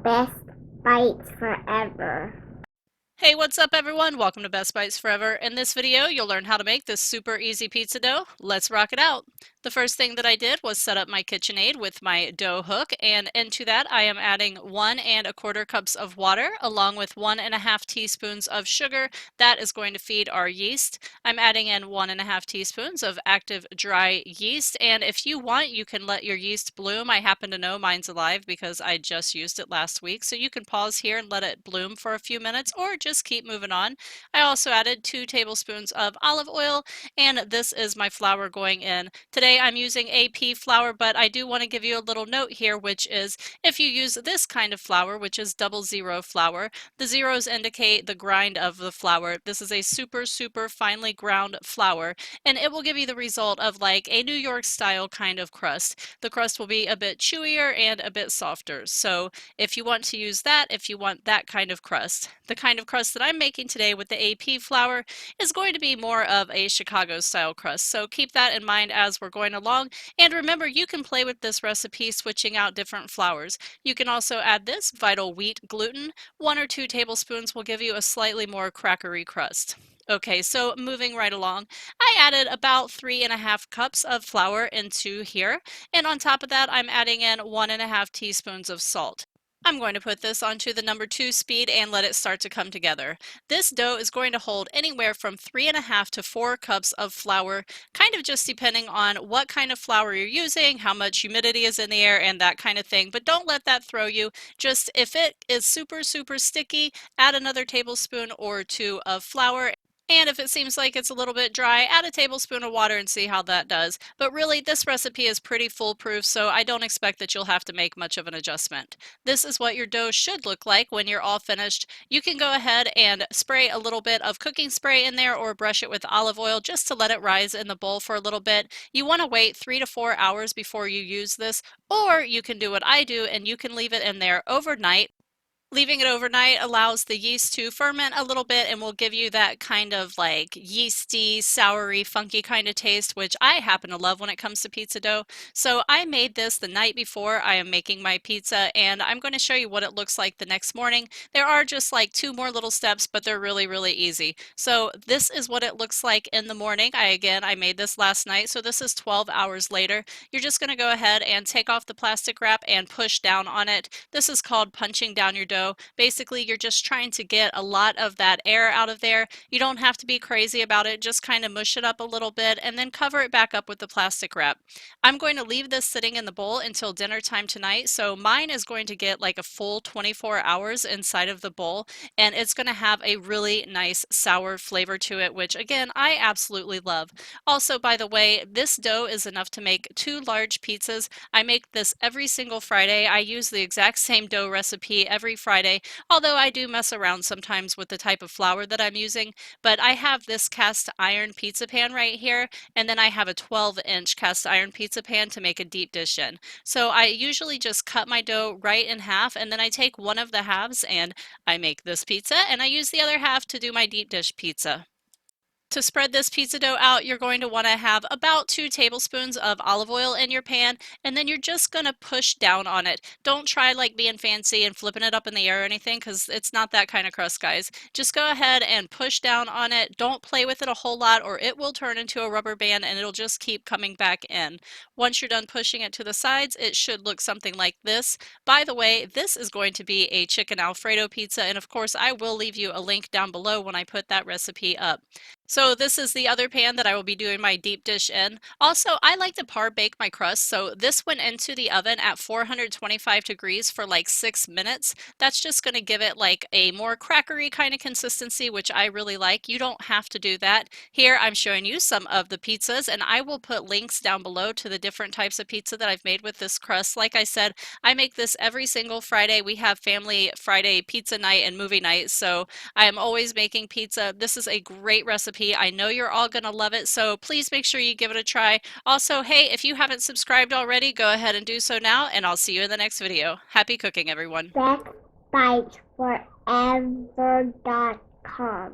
best bites forever. Hey, what's up everyone? Welcome to Best Bites Forever. In this video, you'll learn how to make this super easy pizza dough. Let's rock it out. The first thing that I did was set up my KitchenAid with my dough hook, and into that I am adding 1¼ cups of water along with 1½ teaspoons of sugar. That is going to feed our yeast. I'm adding in 1½ teaspoons of active dry yeast, and if you want, you can let your yeast bloom. I happen to know mine's alive because I just used it last week, so you can pause here and let it bloom for a few minutes or just keep moving on. I also added 2 tablespoons of olive oil, and this is my flour going in. Today I'm using AP flour, but I do want to give you a little note here, which is if you use this kind of flour, which is 00 flour, the zeros indicate the grind of the flour. This is a super finely ground flour, and it will give you the result of like a New York style kind of crust. The crust will be a bit chewier and a bit softer. So if you want to use that, if you want that kind of crust. The kind of crust that I'm making today with the AP flour is going to be more of a Chicago style crust. So keep that in mind as we're going along. And remember, you can play with this recipe switching out different flours. You can also add this vital wheat gluten. 1 or 2 tablespoons will give you a slightly more crackery crust. Okay, so moving right along, I added about 3½ cups of flour into here, and on top of that, I'm adding in 1½ teaspoons of salt. I'm going to put this onto the number 2 speed and let it start to come together. This dough is going to hold anywhere from 3½ to 4 cups of flour, kind of just depending on what kind of flour you're using, how much humidity is in the air, and that kind of thing. But don't let that throw you. Just if it is super sticky, add another tablespoon or 2 of flour. And if it seems like it's a little bit dry, add a tablespoon of water and see how that does. But really, this recipe is pretty foolproof, so I don't expect that you'll have to make much of an adjustment. This is what your dough should look like when you're all finished. You can go ahead and spray a little bit of cooking spray in there or brush it with olive oil just to let it rise in the bowl for a little bit. You want to wait 3 to 4 hours before you use this, or you can do what I do and you can leave it in there overnight. Leaving it overnight allows the yeast to ferment a little bit and will give you that kind of like yeasty, soury, funky kind of taste, which I happen to love when it comes to pizza dough. So I made this the night before I am making my pizza, and I'm going to show you what it looks like the next morning. There are just like 2 more little steps, but they're really easy. So this is what it looks like in the morning. I made this last night, so this is 12 hours later. You're just going to go ahead and take off the plastic wrap and push down on it. This is called punching down your dough. Basically, you're just trying to get a lot of that air out of there. You don't have to be crazy about it. Just kind of mush it up a little bit and then cover it back up with the plastic wrap. I'm going to leave this sitting in the bowl until dinner time tonight. So mine is going to get like a full 24 hours inside of the bowl, and it's going to have a really nice sour flavor to it, which again, I absolutely love. Also, by the way, this dough is enough to make 2 large pizzas. I make this every single Friday. I use the exact same dough recipe every Friday, although I do mess around sometimes with the type of flour that I'm using. But I have this cast iron pizza pan right here, and then I have a 12-inch cast iron pizza pan to make a deep dish in. So I usually just cut my dough right in half, and then I take one of the halves and I make this pizza, and I use the other half to do my deep dish pizza. To spread this pizza dough out, you're going to want to have about 2 tablespoons of olive oil in your pan, and then you're just going to push down on it. Don't try like being fancy and flipping it up in the air or anything, because it's not that kind of crust, guys. Just go ahead and push down on it. Don't play with it a whole lot or it will turn into a rubber band and it'll just keep coming back in. Once you're done pushing it to the sides, it should look something like this. By the way, this is going to be a chicken Alfredo pizza, and of course I will leave you a link down below when I put that recipe up. So this is the other pan that I will be doing my deep dish in. Also, I like to par bake my crust, so this went into the oven at 425 degrees for like 6 minutes. That's just going to give it like a more crackery kind of consistency, which I really like. You don't have to do that. Here I'm showing you some of the pizzas, and I will put links down below to the different types of pizza that I've made with this crust. Like I said, I make this every single Friday. We have family Friday pizza night and movie night, so I am always making pizza. This is a great recipe. I know you're all going to love it, so please make sure you give it a try. Also, hey, if you haven't subscribed already, go ahead and do so now, and I'll see you in the next video. Happy cooking, everyone. Bestbitesforever.com